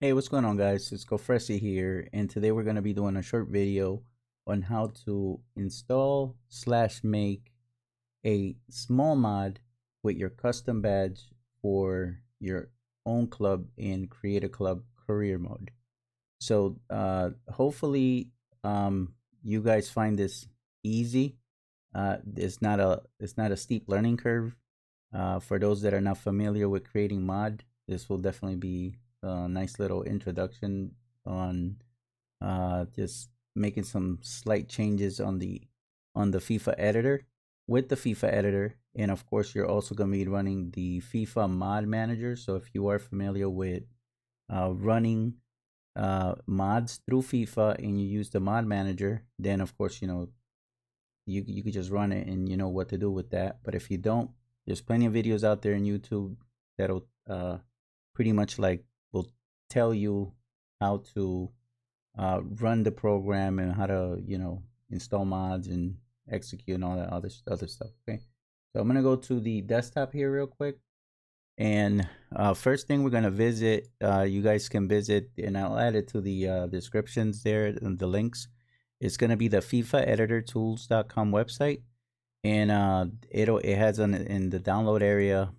Hey, what's going on, guys? It's Cofresi here, and today we're going to be doing a short video on how to install slash make a small mod with your custom badge for your own club in Create a Club career mode. So hopefully you guys find this easy. It's not a steep learning curve. For those that are not familiar with creating mod, this will definitely be a nice little introduction on just making some slight changes on the FIFA editor. With the FIFA editor, and of course you're also going to be running the FIFA mod manager. So if you are familiar with running mods through FIFA and you use the mod manager, then of course you could just run it and you know what to do with that. But if you don't, there's plenty of videos out there in YouTube that'll pretty much like will tell you how to run the program and how to install mods and execute and all that other stuff. Okay, so I'm gonna go to the desktop here real quick, and first thing we're gonna visit, you guys can visit, and I'll add it to the descriptions there and the links. It's gonna be the FIFAEditorTools.com website, and it has in the download area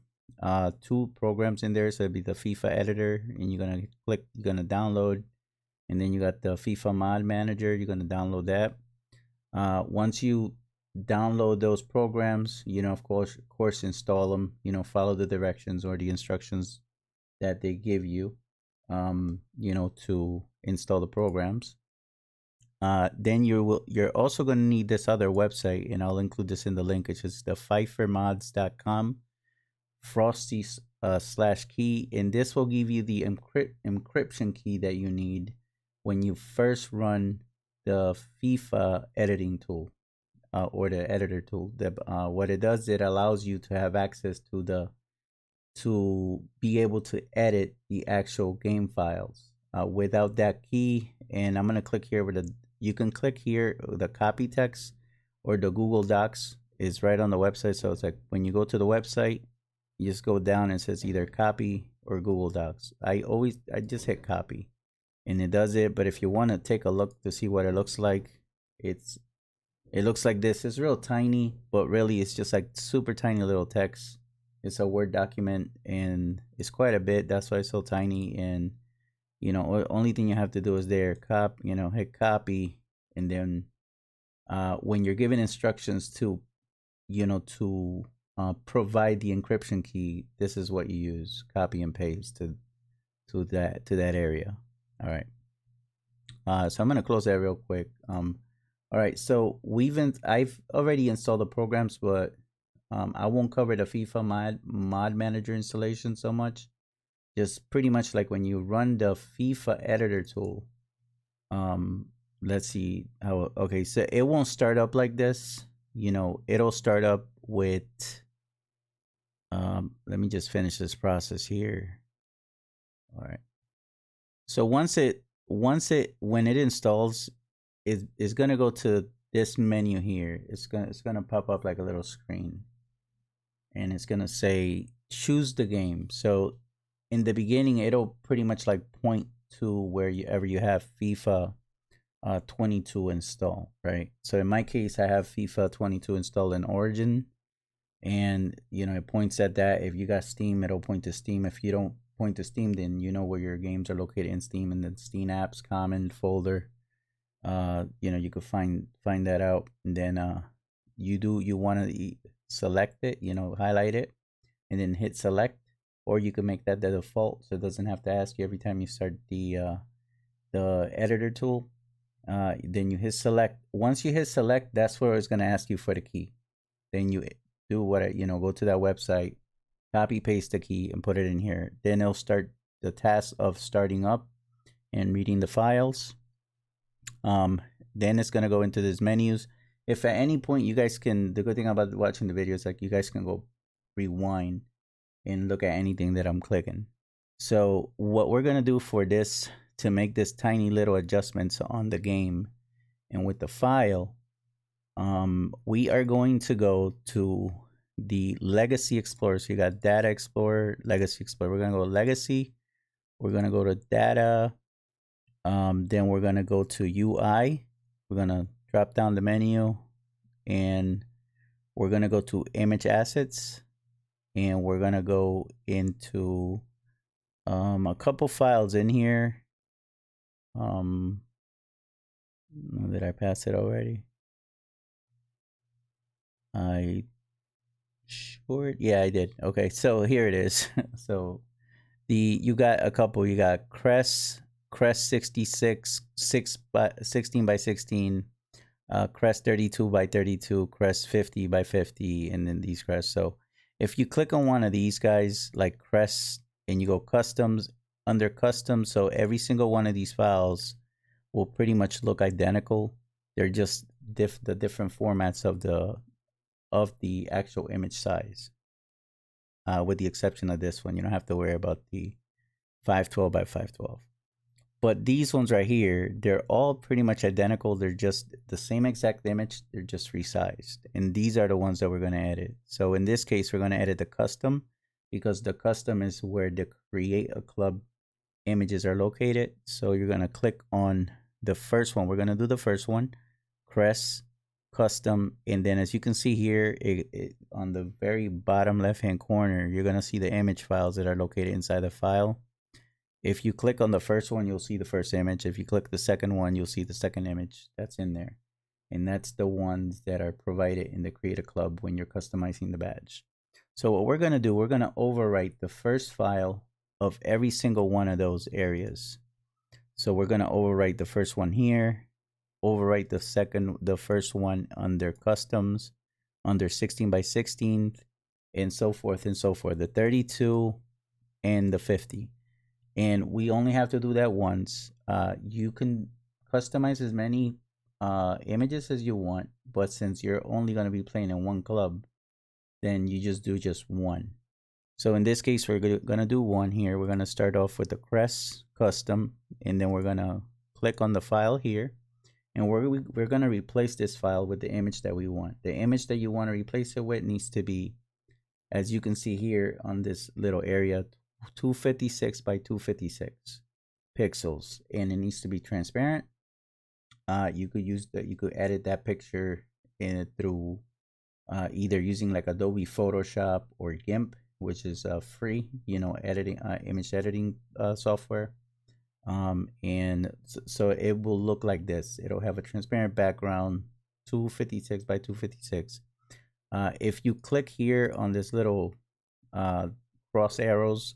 two programs in there. So it'll be the FIFA editor, and you're gonna download, and then you got the FIFA mod manager. You're gonna download that. Once you download those programs, of course install them, follow the directions or the instructions that they give you, to install the programs. Then you're also going to need this other website, and I'll include this in the link. It's just the fifermods.com frosty /key, and this will give you the encryption key that you need when you first run the FIFA editing tool or the editor tool. What it does, it allows you to have access to be able to edit the actual game files without that key. And I'm gonna click here you can click here the copy text, or the Google Docs is right on the website. So it's like when you go to the website, you just go down and it says either copy or Google Docs. I just hit copy and it does it. But if you want to take a look to see what it looks like, it looks like this. It's real tiny, but really it's just like super tiny little text. It's a Word document and it's quite a bit. That's why it's so tiny. And only thing you have to do is hit copy, and then when you're given instructions to provide the encryption key, this is what you use: copy and paste to that area. All right. So I'm gonna close that real quick. All right. So I've already installed the programs, but I won't cover the FIFA mod manager installation so much. Just pretty much like when you run the FIFA editor tool. Let's see how. Okay, so it won't start up like this. It'll start up with. Let me just finish this process here. All right. So when it installs, it's gonna go to this menu here. It's gonna pop up like a little screen, and it's gonna say choose the game. So in the beginning, it'll pretty much like point to wherever you have FIFA 22 installed, right? So in my case, I have FIFA 22 installed in Origin, and it points at that. If you got Steam, it'll point to Steam. If you don't point to Steam, then you know where your games are located in Steam, and then Steam apps common folder. You could find that out, and then you want to select it, highlight it, and then hit select. Or you can make that the default, so it doesn't have to ask you every time you start the editor tool. Then you hit select. Once you hit select, that's where it's going to ask you for the key. Then you do go to that website, copy paste the key, and put it in here. Then it'll start the task of starting up and reading the files. Then it's going to go into these menus. If at any point you guys can, the good thing about watching the video is like you guys can go rewind and look at anything that I'm clicking. So what we're gonna do for this, to make this tiny little adjustments on the game and with the file, we are going to go to the Legacy Explorer. So you got Data Explorer, Legacy Explorer. We're gonna go Legacy. We're gonna go to data. Then we're gonna go to UI. We're gonna drop down the menu, and we're gonna go to image assets, and we're gonna go into a couple files in here. Did I pass it already? I sure, yeah, I did. Okay, so here it is. So you got a couple. You got Crest 66 16 by 16, Crest 32 by 32, Crest 50 by 50, and then these crests. So if you click on one of these guys, like Crest, and you go customs, under custom, so every single one of these files will pretty much look identical. They're just the different formats of the actual image size, with the exception of this one. You don't have to worry about the 512 by 512. But these ones right here, they're all pretty much identical. They're just the same exact image. They're just resized. And these are the ones that we're going to edit. So in this case, we're going to edit the custom, because the custom is where the create a club images are located. So you're going to click on the first one. We're going to do the first one, Crest custom. And then as you can see here, on the very bottom left hand corner, you're going to see the image files that are located inside the file. If you click on the first one, you'll see the first image. If you click the second one, you'll see the second image that's in there. And that's the ones that are provided in the Create a Club when you're customizing the badge. So what we're going to do, we're going to overwrite the first file of every single one of those areas. So we're going to overwrite the first one here, overwrite the first one under customs, under 16 by 16, and so forth and so forth, the 32 and the 50. And we only have to do that once. You can customize as many images as you want, but since you're only going to be playing in one club, then you just do just one. So in this case, we're going to do one here. We're going to start off with the Crest custom, and then we're going to click on the file here, and we're going to replace this file with the image that we want. The image that you want to replace it with needs to be, as you can see here on this little area, 256 by 256 pixels, and it needs to be transparent. You could edit that picture through either using like Adobe Photoshop or GIMP, which is free, editing image editing software. And so it will look like this. It'll have a transparent background, 256 by 256. If you click here on this little cross arrows,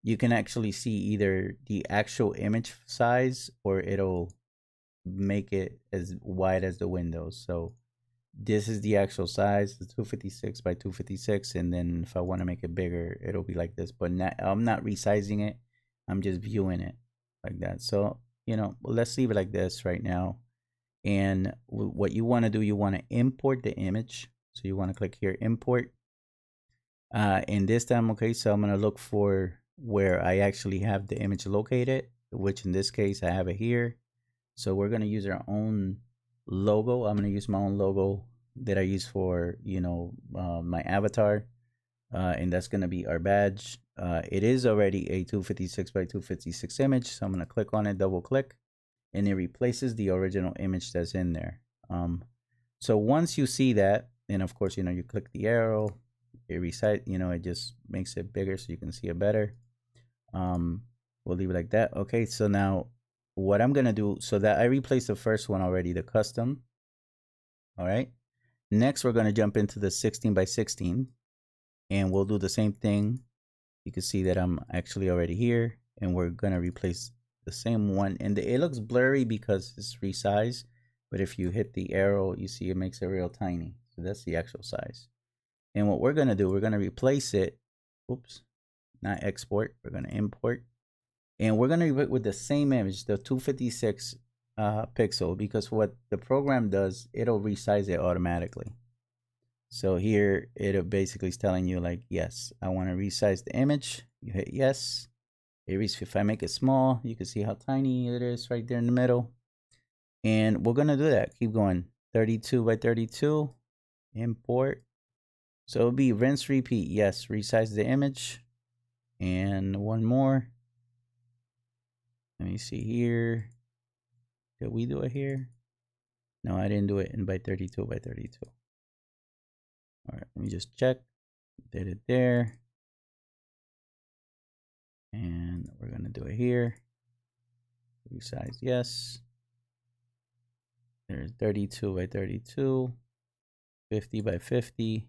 you can actually see either the actual image size, or it'll make it as wide as the windows. So this is the actual size, the 256 by 256. And then if I want to make it bigger, it'll be like this. But I'm not resizing it. I'm just viewing it like that. So, let's leave it like this right now. And what you want to do, you want to import the image. So you want to click here, import. And this time, okay, so I'm going to look for where I actually have the image located, which in this case I have it here. So we're going to use our own logo. I'm going to use my own logo that I use for my avatar, and that's going to be our badge. It is already a 256 by 256 image, so I'm going to click on it, double click, and it replaces the original image that's in there. So once you see that, and of course you click the arrow, it it just makes it bigger so you can see it better. We'll leave it like that. Okay, so now what I'm gonna do, so that I replaced the first one already, the custom. All right, next we're gonna jump into the 16 by 16, and we'll do the same thing. You can see that I'm actually already here, and we're gonna replace the same one. And it looks blurry because it's resized, but if you hit the arrow, you see it makes it real tiny. So that's the actual size. And what we're gonna do, we're gonna replace it. Oops, not export. We're gonna import, and we're gonna do it with the same image, the 256 pixel, because what the program does, it'll resize it automatically. So here it basically is telling you like, yes, I want to resize the image. You hit yes. If I make it small, you can see how tiny it is right there in the middle. And we're gonna do that. Keep going. 32 by 32. Import. So it'll be rinse, repeat. Yes, resize the image. And one more. Let me see here. Did we do it here? No, I didn't do it in by 32 by 32. All right, let me just check. Did it there. And we're going to do it here. Resize, yes. There's 32 by 32. 50 by 50.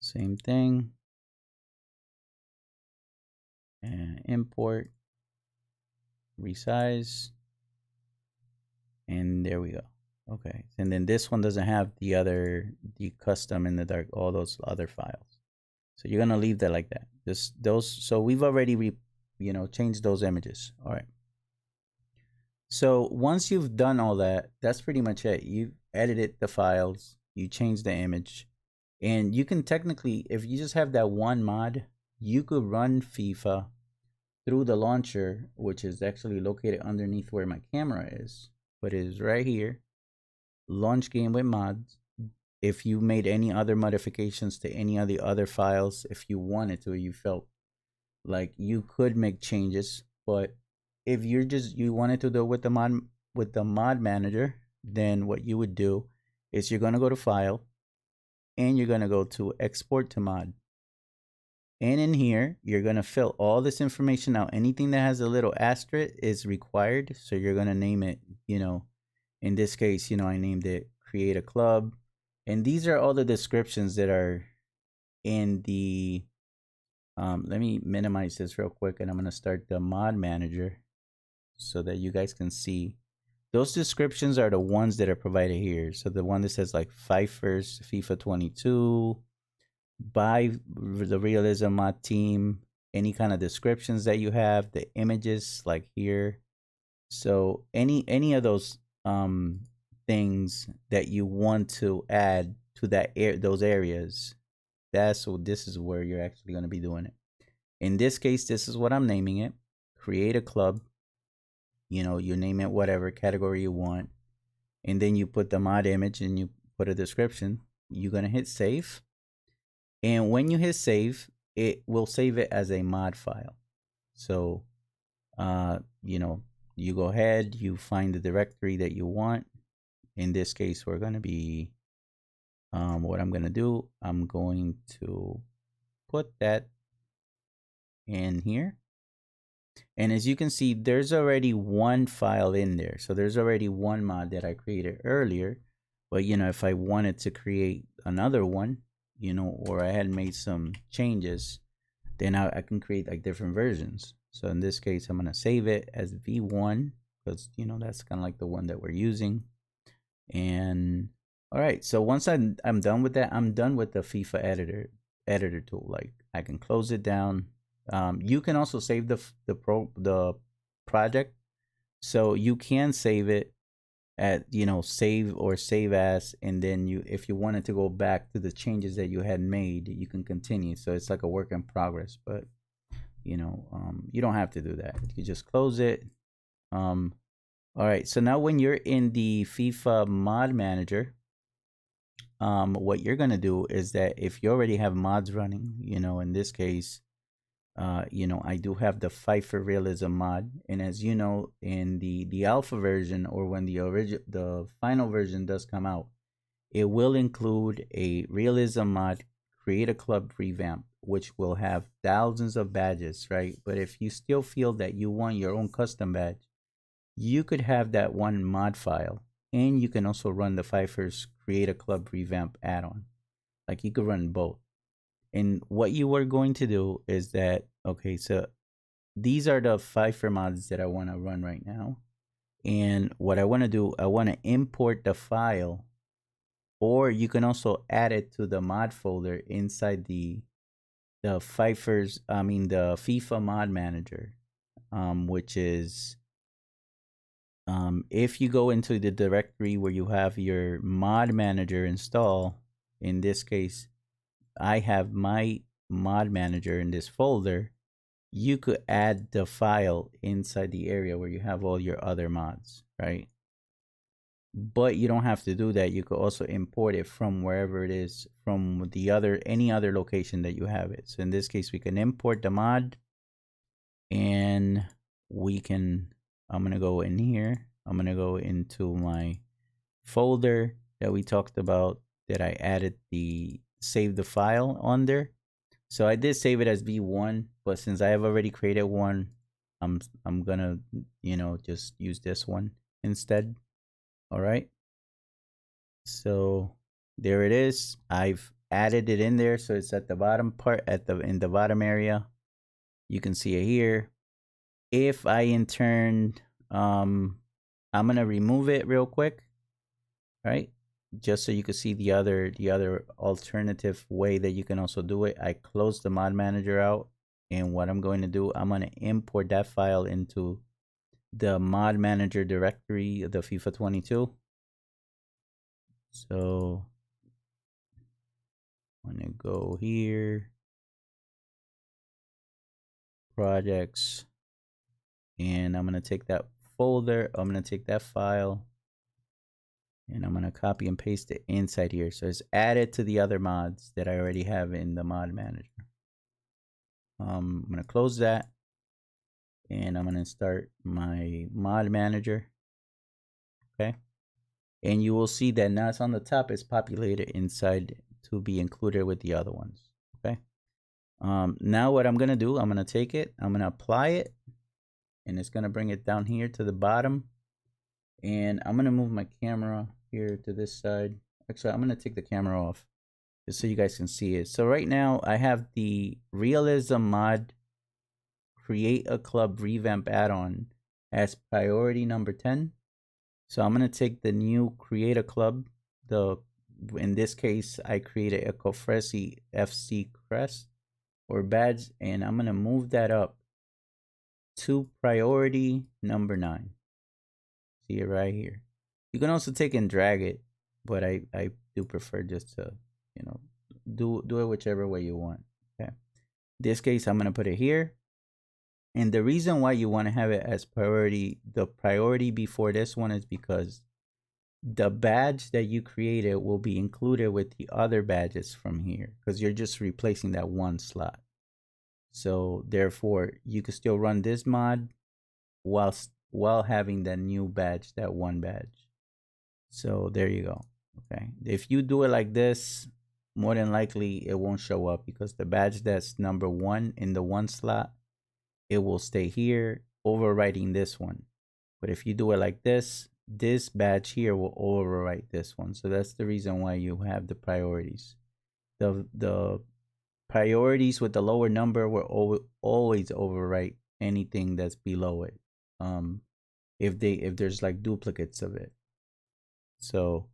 Same thing. And import. Resize. And there we go. Okay. And then this one doesn't have the custom in the dark, all those other files. So you're gonna leave that like that. Just those. So we've already changed those images. All right. So once you've done all that, that's pretty much it. You've edited the files, you changed the image, and you can technically, if you just have that one mod, you could run FIFA through the launcher, which is actually located underneath where my camera is, but it is right here. Launch game with mods. If you made any other modifications to any of the other files, if you wanted to, you felt like you could make changes, but if you wanted to do it with the mod manager, then what you would do is you're going to go to file and you're going to go to export to mod. And in here, you're going to fill all this information out. Anything that has a little asterisk is required. So you're going to name it, in this case, I named it create a club. And these are all the descriptions that are in the, let me minimize this real quick and I'm going to start the mod manager so that you guys can see. Those descriptions are the ones that are provided here. So the one that says like Fifers, FIFA 22, by the realism mod team, any kind of descriptions that you have, the images like here. So any of those things that you want to add to those areas, this is where you're actually going to be doing it. In this case, this is what I'm naming it. Create a club. You name it whatever category you want, and then you put the mod image and you put a description. You're going to hit save. And when you hit save, it will save it as a mod file. So, you go ahead, you find the directory that you want. In this case, we're going to be, what I'm going to do, I'm going to put that in here. And as you can see, there's already one file in there. So there's already one mod that I created earlier. But, if I wanted to create another one, or I had made some changes, then I can create like different versions. So in this case, I'm going to save it as V1 because, that's kind of like the one that we're using. And all right, so once I'm done with that, I'm done with the FIFA editor tool. Like I can close it down. You can also save the project, so you can save it at save or save as, and then if you wanted to go back to the changes that you had made, you can continue. So it's like a work in progress, but you don't have to do that. You just close it. All right, so now when you're in the FIFA mod manager, what you're gonna do is that if you already have mods running, in this case, I do have the FIFA Realism mod, and as you know, in the alpha version, or when the final version does come out, it will include a Realism mod, create a club revamp, which will have thousands of badges, right? But if you still feel that you want your own custom badge, you could have that one mod file, and you can also run the Fifers create a club revamp add-on. Like you could run both. And what you are going to do is that, okay, so these are the Fifer mods that I want to run right now. And what I want to do, I want to import the file, or you can also add it to the mod folder inside the FIFA mod manager, which is, if you go into the directory where you have your mod manager install, in this case, I have my mod manager in this folder. You could add the file inside the area where you have all your other mods, right? But you don't have to do that. You could also import it from wherever it is, from any other location that you have it. So in this case, we can import the mod, and I'm gonna go in here. I'm gonna go into my folder that we talked about that I added the save the file under. So I did save it as v1, but since I have already created one, I'm gonna just use this one instead. All right. So there it is. I've added it in there, so it's at the bottom part, in the bottom area. You can see it here. If I in turn, I'm gonna remove it real quick, right? Just so you can see the other alternative way that you can also do it. I close the mod manager out, and what I'm going to do, I'm going to import that file into the mod manager directory of the FIFA 22. So I'm going to go here, projects, and I'm going to take that folder, I'm going to take that file, and I'm going to copy and paste it inside here. So it's added to the other mods that I already have in the mod manager. I'm going to close that, and I'm going to start my mod manager. Okay. And you will see that now it's on the top, it's populated inside to be included with the other ones. Okay. Now what I'm going to do, I'm going to take it, I'm going to apply it, and it's going to bring it down here to the bottom. And I'm going to move my camera here to this side. Actually, I'm going to take the camera off just so you guys can see it. So right now I have the realism mod create a club revamp add-on as priority number 10. So I'm going to take the new create a club. In this case, I created a Cofresi FC crest or badge, and I'm going to move that up to priority number 9. See it right here. You can also take and drag it, but I do prefer just to, do it whichever way you want. Okay. In this case, I'm going to put it here. And the reason why you want to have it as priority, the priority before this one, is because the badge that you created will be included with the other badges from here, because you're just replacing that one slot. So therefore, you can still run this mod while having that new badge, that one badge. So there you go. Okay. If you do it like this, more than likely it won't show up, because the badge that's number 1 in the 1 slot, it will stay here overwriting this one. But if you do it like this badge here will overwrite this one. So that's the reason why you have the priorities. The priorities with the lower number will always overwrite anything that's below it. If there's like duplicates of it. So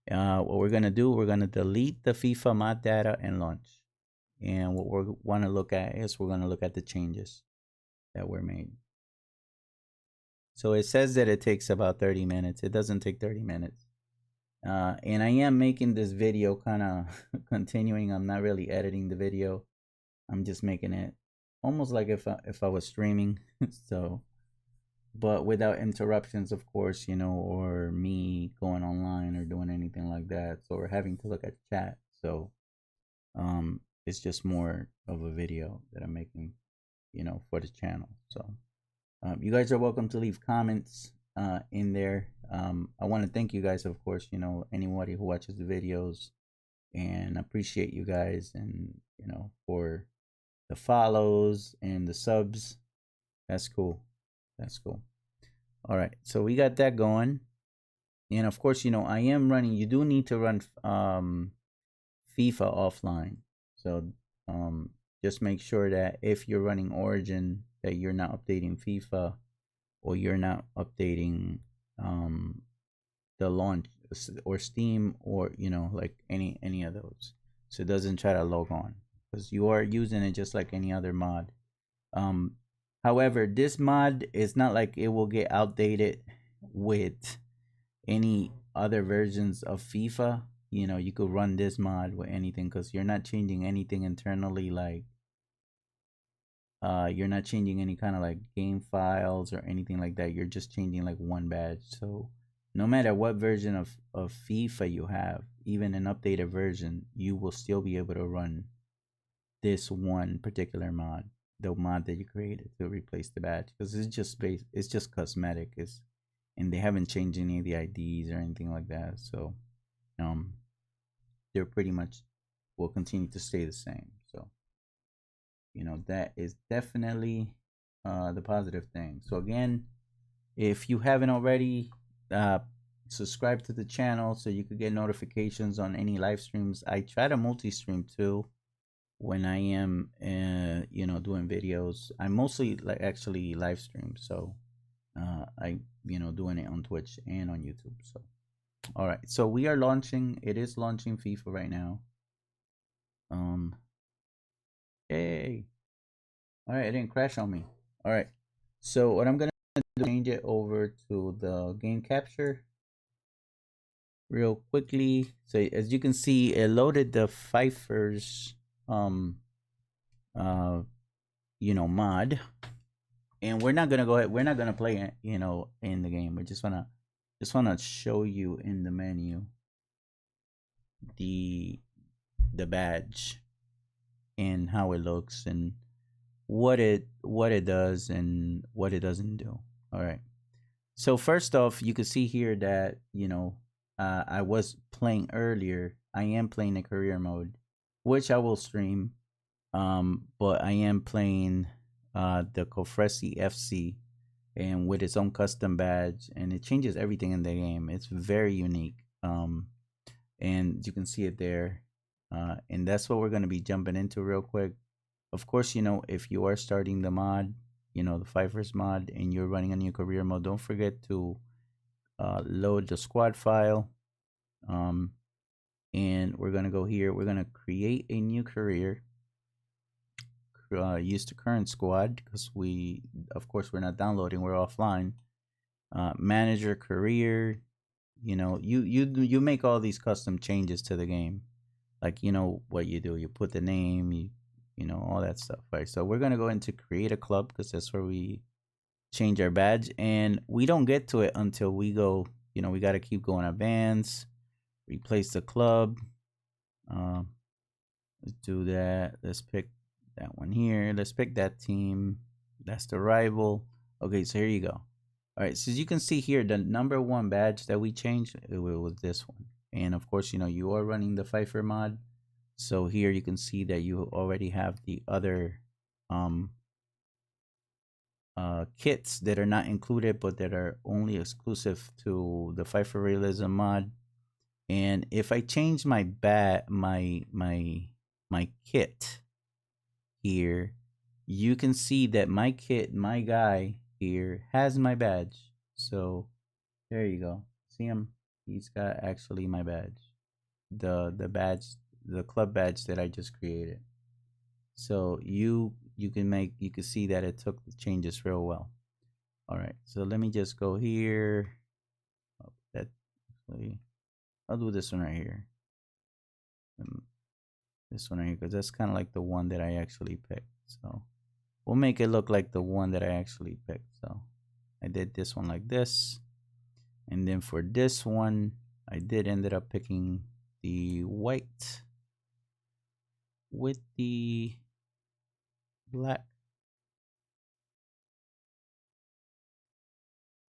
what we're gonna do, we're gonna delete the FIFA mod data and launch. And what we want to look at is we're gonna look at the changes that were made. So it says that it takes about 30 minutes. It doesn't take 30 minutes. And I am making this video kind of continuing. I'm not really editing the video. I'm just making it almost like if I was streaming. So, but without interruptions, of course, or me going online or doing anything like that. So we're having to look at chat. So, it's just more of a video that I'm making, for the channel. So, you guys are welcome to leave comments in there. I want to thank you guys, of course, anybody who watches the videos, and appreciate you guys, and for the follows and the subs. That's cool. That's cool. All right, so we got that going. And of course, I am running, you do need to run FIFA offline. So just make sure that if you're running Origin, that you're not updating FIFA, or you're not updating the launch or Steam, or like any of those, so it doesn't try to log on, because you are using it just like any other mod. However, this mod is not like it will get outdated with any other versions of FIFA. You could run this mod with anything, because you're not changing anything internally, like you're not changing any kind of like game files or anything like that. You're just changing like one badge. So no matter what version of FIFA you have, even an updated version, you will still be able to run this one particular mod. the mod that you created to replace the badge, because it's just cosmetic. It's and they haven't changed any of the IDs or anything like that. So um they're pretty much will continue to stay the same. So that is definitely the positive thing. So again, if you haven't already, uh subscribe to the channel so you could get notifications on any live streams. I try to multi-stream too when I am doing videos. I mostly like actually live stream, so I doing it on Twitch and on YouTube. So all right, so we are launching. It is launching FIFA right now. um Hey, all right, it didn't crash on me. All right, so what I'm gonna do, change it over to the game capture real quickly. So as you can see, it loaded the Pfeiffer's um uh mod, and we're not gonna go ahead. We're not gonna play it, in the game. We just wanna show you in the menu the the badge and how it looks and what it does and what it doesn't do. All right. So first off, you can see here that I was playing earlier. I am playing the career mode, which I will stream. But I am playing the Cofresi FC, and with its own custom badge, and it changes everything in the game. It's very unique. And you can see it there. And that's what we're gonna be jumping into real quick. Of course, if you are starting the mod, the Fivers mod, and you're running a new career mode, don't forget to load the squad file. And we're gonna go here. We're gonna create a new career. Use the current squad because of course, we're not downloading. We're offline. Manage your career. You make all these custom changes to the game. Like what you do. You put the name. All that stuff, right? So we're gonna go into create a club because that's where we change our badge, and we don't get to it until we go. We got to keep going. Advance, replace the club. Let's do that. Let's pick that one here. Let's pick that team. That's the rival. Okay, so here you go. All right, so as you can see here, the number one badge that we changed, it was this one. And of course, you are running the Pfeiffer mod. So here you can see that you already have the other kits that are not included, but that are only exclusive to the Pfeiffer Realism mod. And if I change my my kit here, you can see that my kit, my guy here, has my badge. So there you go. See him? He's got actually my badge. The badge, the club badge that I just created. So you can see that it took the changes real well. All right, so let me just go here. Oh, that actually, I'll do this one right here. This one right here, because that's kind of like the one that I actually picked. So we'll make it look like the one that I actually picked. So I did this one like this. And then for this one, I did ended up picking the white with the black.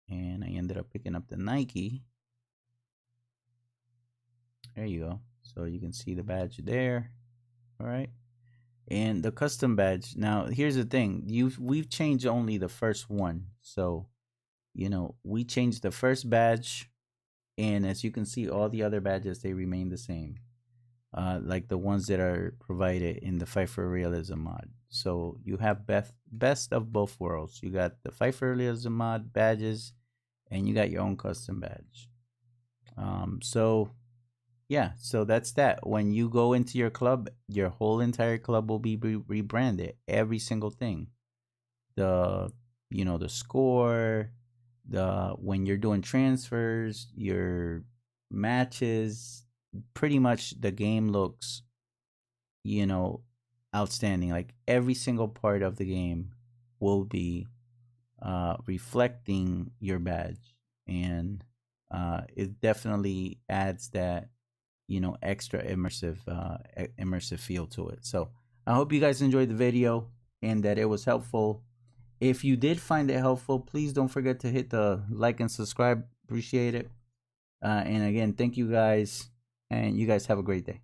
And I ended up picking up the Nike. There you go. So you can see the badge there. All right. And the custom badge. Now, here's the thing. We've changed only the first one. So, we changed the first badge, and as you can see, all the other badges, they remain the same. Like the ones that are provided in the Pfeiffer Realism mod. So you have best of both worlds. You got the Pfeiffer Realism mod badges, and you got your own custom badge. So yeah, so that's that. When you go into your club, your whole entire club will be rebranded. Every single thing. The the score, the when you're doing transfers, your matches, pretty much the game looks outstanding. Like every single part of the game will be reflecting your badge, and it definitely adds that extra immersive feel to it. So I hope you guys enjoyed the video. and that it was helpful. If you did find it helpful, please don't forget to hit the like and subscribe. Appreciate it. And again, thank you guys, and you guys have a great day.